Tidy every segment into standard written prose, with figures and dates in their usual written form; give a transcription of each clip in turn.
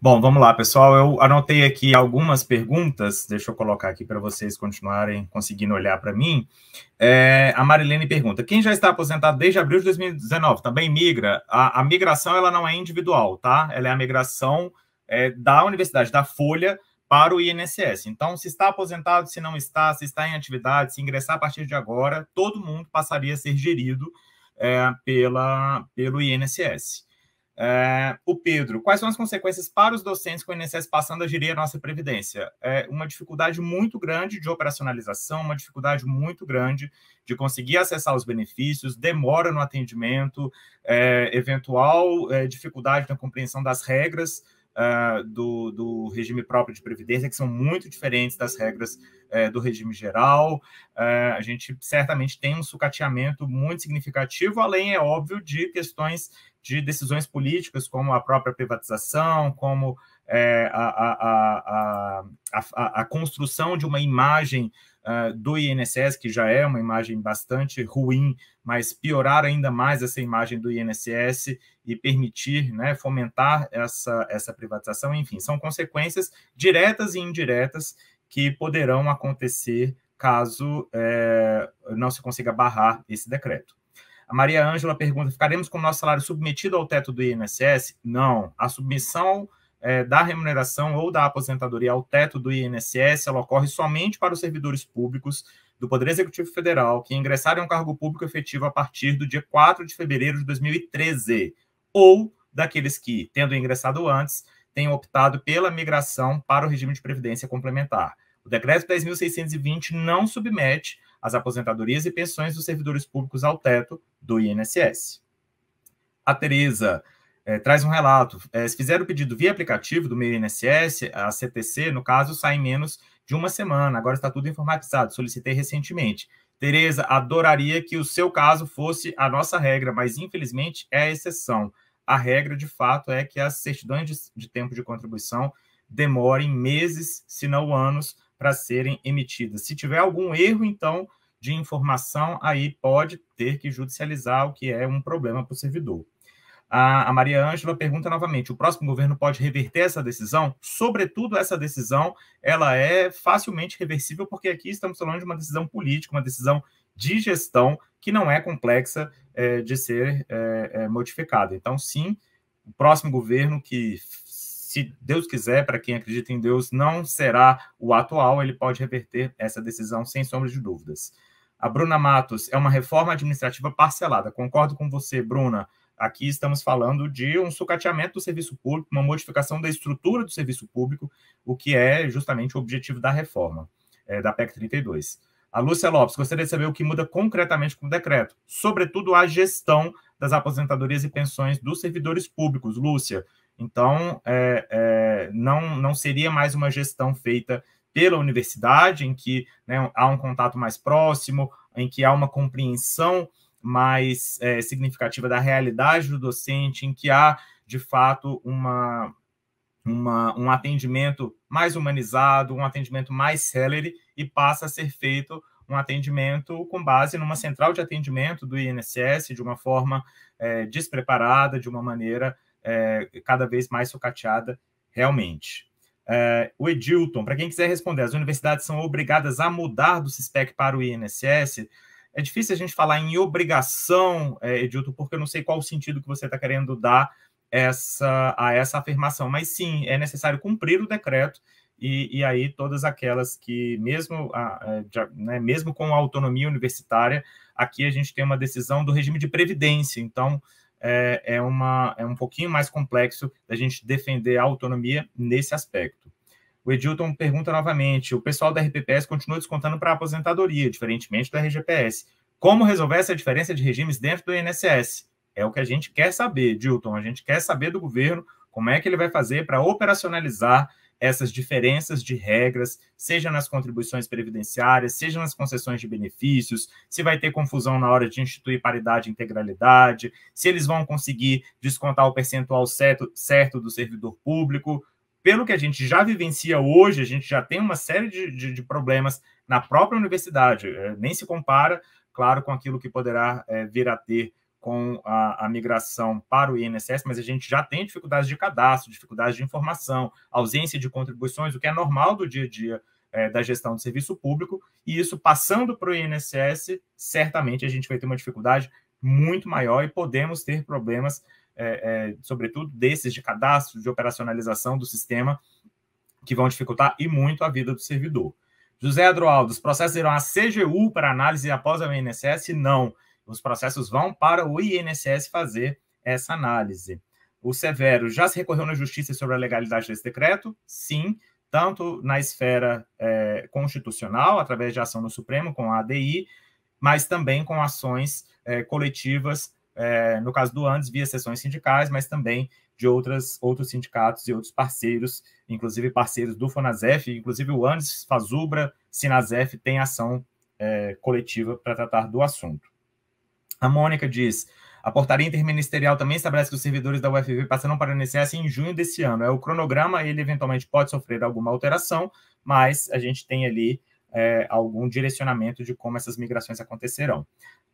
Bom, vamos lá, pessoal. Eu anotei aqui algumas perguntas, deixa eu colocar aqui para vocês continuarem conseguindo olhar para mim. A Marilene pergunta, quem já está aposentado desde abril de 2019 também migra? A migração ela não é individual, tá? Ela é a migração da universidade, da Folha, para o INSS. Então, se está aposentado, se não está, se está em atividade, se ingressar a partir de agora, todo mundo passaria a ser gerido pelo INSS. O Pedro, quais são as consequências para os docentes com o INSS passando a gerir a nossa previdência? Uma dificuldade muito grande de operacionalização, uma dificuldade muito grande de conseguir acessar os benefícios, demora no atendimento, eventual dificuldade na compreensão das regras do regime próprio de previdência, que são muito diferentes das regras do regime geral. A gente certamente tem um sucateamento muito significativo, além, é óbvio, de questões de decisões políticas, como a própria privatização, como a construção de uma imagem do INSS, que já é uma imagem bastante ruim, mas piorar ainda mais essa imagem do INSS e permitir, né, fomentar essa privatização. Enfim, são consequências diretas e indiretas que poderão acontecer caso não se consiga barrar esse decreto. A Maria Ângela pergunta, ficaremos com o nosso salário submetido ao teto do INSS? Não. A submissão da remuneração ou da aposentadoria ao teto do INSS, ela ocorre somente para os servidores públicos do Poder Executivo Federal que ingressarem a um cargo público efetivo a partir do dia 4 de fevereiro de 2013, ou daqueles que, tendo ingressado antes, tenham optado pela migração para o regime de previdência complementar. O decreto 10.620 não submete as aposentadorias e pensões dos servidores públicos ao teto do INSS. A Tereza traz um relato. Se fizer o pedido via aplicativo do meu INSS, a CTC, no caso, sai em menos de uma semana. Agora está tudo informatizado. Solicitei recentemente. Tereza, adoraria que o seu caso fosse a nossa regra, mas infelizmente é a exceção. A regra, de fato, é que as certidões de tempo de contribuição demorem meses, se não anos, para serem emitidas. Se tiver algum erro, então, de informação, aí pode ter que judicializar, o que é um problema para o servidor. A Maria Ângela pergunta novamente, o próximo governo pode reverter essa decisão? Sobretudo, essa decisão, ela é facilmente reversível, porque aqui estamos falando de uma decisão política, uma decisão de gestão que não é complexa de ser modificada. Então, sim, o próximo governo que, se Deus quiser, para quem acredita em Deus, não será o atual, ele pode reverter essa decisão sem sombra de dúvidas. A Bruna Matos, é uma reforma administrativa parcelada. Concordo com você, Bruna. Aqui estamos falando de um sucateamento do serviço público, uma modificação da estrutura do serviço público, o que é justamente o objetivo da reforma, da PEC 32. A Lúcia Lopes, gostaria de saber o que muda concretamente com o decreto, sobretudo a gestão das aposentadorias e pensões dos servidores públicos, Lúcia. Então, não seria mais uma gestão feita pela universidade, em que, né, há um contato mais próximo, em que há uma compreensão mais significativa da realidade do docente, em que há, de fato, um atendimento mais humanizado, um atendimento mais célere, e passa a ser feito um atendimento com base numa central de atendimento do INSS, de uma forma despreparada, de uma maneira cada vez mais sucateada realmente. O Edilton, para quem quiser responder, as universidades são obrigadas a mudar do SISPEC para o INSS? É difícil a gente falar em obrigação, Edilton, porque eu não sei qual o sentido que você está querendo dar a essa afirmação, mas sim, é necessário cumprir o decreto, e aí todas aquelas que, mesmo com a autonomia universitária, aqui a gente tem uma decisão do regime de previdência, então é um pouquinho mais complexo da gente defender a autonomia nesse aspecto. O Edilton pergunta novamente, o pessoal da RPPS continua descontando para a aposentadoria, diferentemente da RGPS. Como resolver essa diferença de regimes dentro do INSS? É o que a gente quer saber, Edilton. A gente quer saber do governo como é que ele vai fazer para operacionalizar essas diferenças de regras, seja nas contribuições previdenciárias, seja nas concessões de benefícios, se vai ter confusão na hora de instituir paridade e integralidade, se eles vão conseguir descontar o percentual certo do servidor público. Pelo que a gente já vivencia hoje, a gente já tem uma série de problemas na própria universidade. Nem se compara, claro, com aquilo que poderá vir a ter com a migração para o INSS, mas a gente já tem dificuldades de cadastro, dificuldades de informação, ausência de contribuições, o que é normal do dia a dia da gestão do serviço público, e isso passando para o INSS, certamente a gente vai ter uma dificuldade muito maior e podemos ter problemas, sobretudo desses de cadastro, de operacionalização do sistema, que vão dificultar e muito a vida do servidor. José Adroaldo, os processos irão à CGU para análise após o INSS? Não. Os processos vão para o INSS fazer essa análise. O Severo, já se recorreu na justiça sobre a legalidade desse decreto? Sim, tanto na esfera constitucional, através de ação no Supremo, com a ADI, mas também com ações coletivas, no caso do ANDES, via sessões sindicais, mas também de outros sindicatos e outros parceiros, inclusive parceiros do FONASEF, inclusive o ANDES, FASUBRA, SINASEF tem ação coletiva para tratar do assunto. A Mônica diz, a portaria interministerial também estabelece que os servidores da UFV passarão para o INSS em junho desse ano. O cronograma, ele eventualmente pode sofrer alguma alteração, mas a gente tem ali algum direcionamento de como essas migrações acontecerão.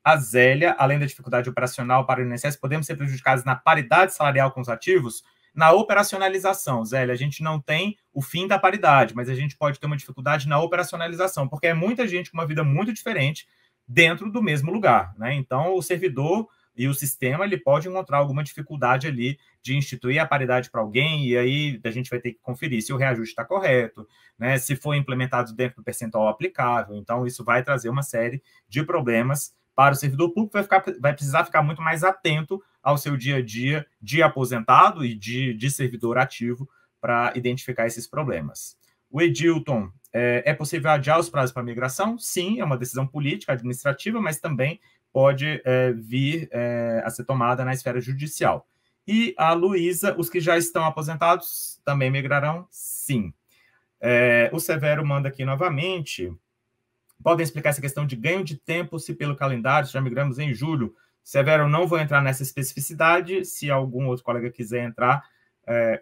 A Zélia, além da dificuldade operacional para o INSS, podemos ser prejudicados na paridade salarial com os ativos? Na operacionalização, Zélia, a gente não tem o fim da paridade, mas a gente pode ter uma dificuldade na operacionalização, porque é muita gente com uma vida muito diferente dentro do mesmo lugar, né? Então, o servidor e o sistema, ele pode encontrar alguma dificuldade ali de instituir a paridade para alguém, e aí a gente vai ter que conferir se o reajuste está correto, né? Se foi implementado dentro do percentual aplicável. Então, isso vai trazer uma série de problemas para o servidor público, vai precisar ficar muito mais atento ao seu dia a dia de aposentado e de servidor ativo para identificar esses problemas. O Edilton, é possível adiar os prazos para migração? Sim, é uma decisão política, administrativa, mas também pode vir a ser tomada na esfera judicial. E a Luísa, os que já estão aposentados também migrarão? Sim. O Severo manda aqui novamente. Podem explicar essa questão de ganho de tempo, se pelo calendário, se já migramos em julho? Severo, não vou entrar nessa especificidade. Se algum outro colega quiser entrar,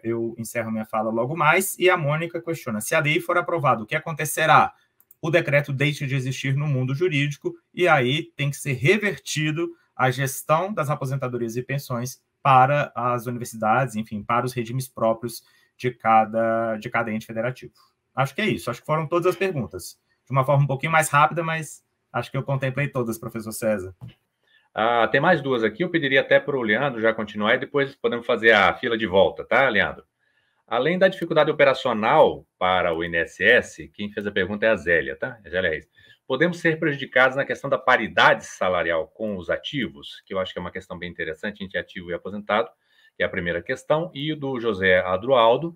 eu encerro minha fala logo mais. E a Mônica questiona, se a lei for aprovada, o que acontecerá? O decreto deixa de existir no mundo jurídico e aí tem que ser revertido a gestão das aposentadorias e pensões para as universidades, enfim, para os regimes próprios de cada ente federativo. Acho que é isso. Acho que foram todas as perguntas. De uma forma um pouquinho mais rápida, mas acho que eu contemplei todas, professor César. Tem mais duas aqui. Eu pediria até para o Leandro já continuar e depois podemos fazer a fila de volta, tá, Leandro? Além da dificuldade operacional para o INSS, quem fez a pergunta é a Zélia, tá? A Zélia Reis. Podemos ser prejudicados na questão da paridade salarial com os ativos, que eu acho que é uma questão bem interessante, entre ativo e aposentado, que é a primeira questão. E o do José Adroaldo,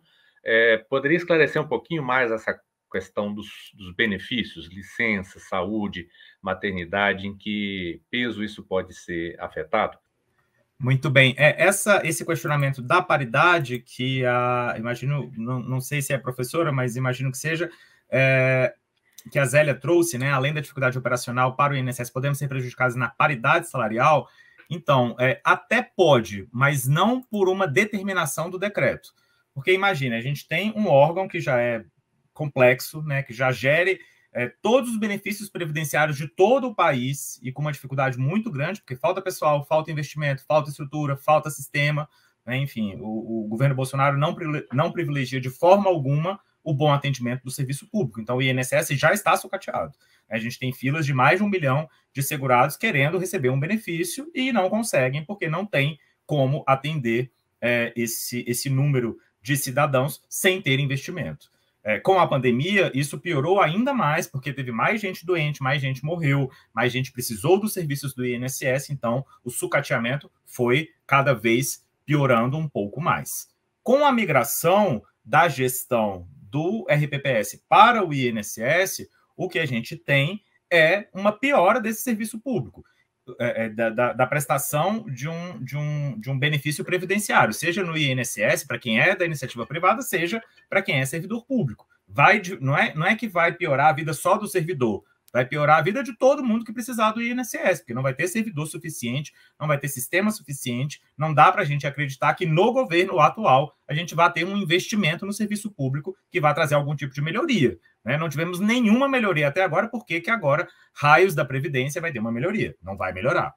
poderia esclarecer um pouquinho mais essa questão dos benefícios, licença, saúde, maternidade, em que peso isso pode ser afetado? Muito bem. Esse questionamento da paridade, que imagino, não sei se é professora, mas imagino que seja, que a Zélia trouxe, né? Além da dificuldade operacional para o INSS, podemos ser prejudicados na paridade salarial? Então, até pode, mas não por uma determinação do decreto. Porque imagina, a gente tem um órgão que já é complexo, né, que já gere todos os benefícios previdenciários de todo o país e com uma dificuldade muito grande, porque falta pessoal, falta investimento, falta estrutura, falta sistema, né, enfim, o governo Bolsonaro não privilegia de forma alguma o bom atendimento do serviço público. Então, o INSS já está sucateado. A gente tem filas de mais de 1 milhão de segurados querendo receber um benefício e não conseguem, porque não tem como atender esse número de cidadãos sem ter investimento. Com a pandemia, isso piorou ainda mais, porque teve mais gente doente, mais gente morreu, mais gente precisou dos serviços do INSS, então o sucateamento foi cada vez piorando um pouco mais. Com a migração da gestão do RPPS para o INSS, o que a gente tem é uma piora desse serviço público, da prestação de um benefício previdenciário, seja no INSS, para quem é da iniciativa privada, seja para quem é servidor público. Não é que vai piorar a vida só do servidor, vai piorar a vida de todo mundo que precisar do INSS, porque não vai ter servidor suficiente, não vai ter sistema suficiente, não dá para a gente acreditar que no governo atual a gente vai ter um investimento no serviço público que vai trazer algum tipo de melhoria. né? Não tivemos nenhuma melhoria até agora, por que agora raios da Previdência vai ter uma melhoria? Não vai melhorar.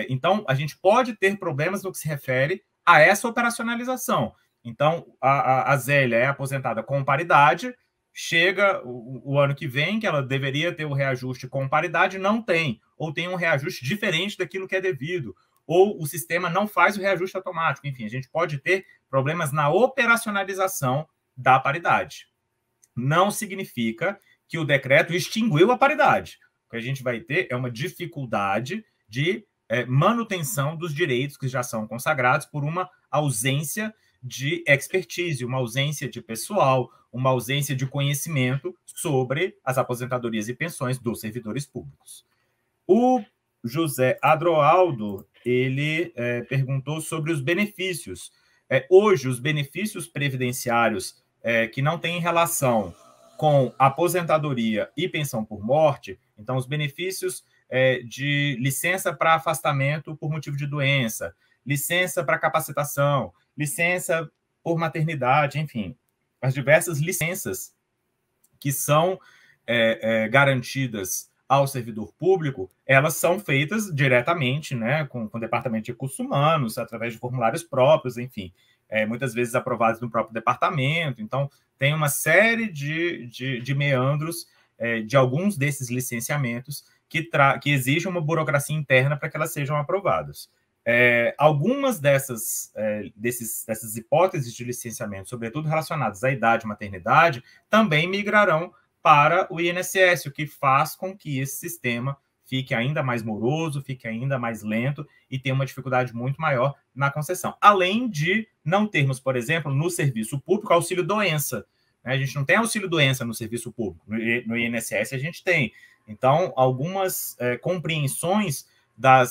Então, a gente pode ter problemas no que se refere a essa operacionalização. Então, a Zélia é aposentada com paridade, chega o ano que vem, que ela deveria ter o reajuste com paridade, não tem, ou tem um reajuste diferente daquilo que é devido, ou o sistema não faz o reajuste automático. Enfim, a gente pode ter problemas na operacionalização da paridade. Não significa que o decreto extinguiu a paridade. O que a gente vai ter é uma dificuldade de manutenção dos direitos que já são consagrados por uma ausência de expertise, uma ausência de pessoal, uma ausência de conhecimento sobre as aposentadorias e pensões dos servidores públicos. O José Adroaldo, ele perguntou sobre os benefícios. Hoje, os benefícios previdenciários que não têm relação com aposentadoria e pensão por morte, então os benefícios de licença para afastamento por motivo de doença, licença para capacitação, licença por maternidade, enfim, as diversas licenças que são garantidas ao servidor público, elas são feitas diretamente, né, com o Departamento de Recursos Humanos, através de formulários próprios, enfim, muitas vezes aprovados no próprio departamento. Então, tem uma série de meandros de alguns desses licenciamentos que exigem uma burocracia interna para que elas sejam aprovadas. Algumas dessas hipóteses de licenciamento, sobretudo relacionadas à idade e maternidade, também migrarão para o INSS, o que faz com que esse sistema fique ainda mais moroso, fique ainda mais lento e tenha uma dificuldade muito maior na concessão. Além de não termos, por exemplo, no serviço público, auxílio-doença. A gente não tem auxílio-doença no serviço público, no INSS a gente tem. Então, algumas compreensões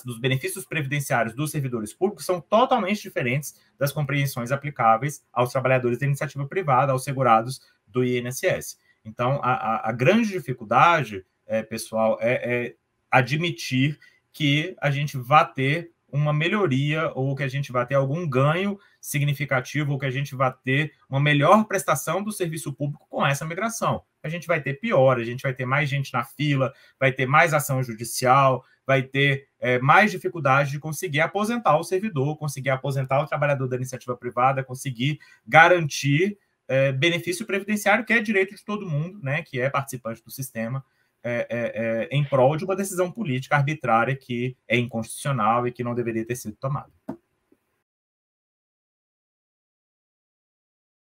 dos benefícios previdenciários dos servidores públicos são totalmente diferentes das compreensões aplicáveis aos trabalhadores da iniciativa privada, aos segurados do INSS. Então, a grande dificuldade, pessoal, é admitir que a gente vai ter uma melhoria ou que a gente vai ter algum ganho significativo ou que a gente vai ter uma melhor prestação do serviço público com essa migração. A gente vai ter pior, a gente vai ter mais gente na fila, vai ter mais ação judicial, vai ter mais dificuldade de conseguir aposentar o servidor, conseguir aposentar o trabalhador da iniciativa privada, conseguir garantir benefício previdenciário, que é direito de todo mundo, né, que é participante do sistema, em prol de uma decisão política arbitrária que é inconstitucional e que não deveria ter sido tomada.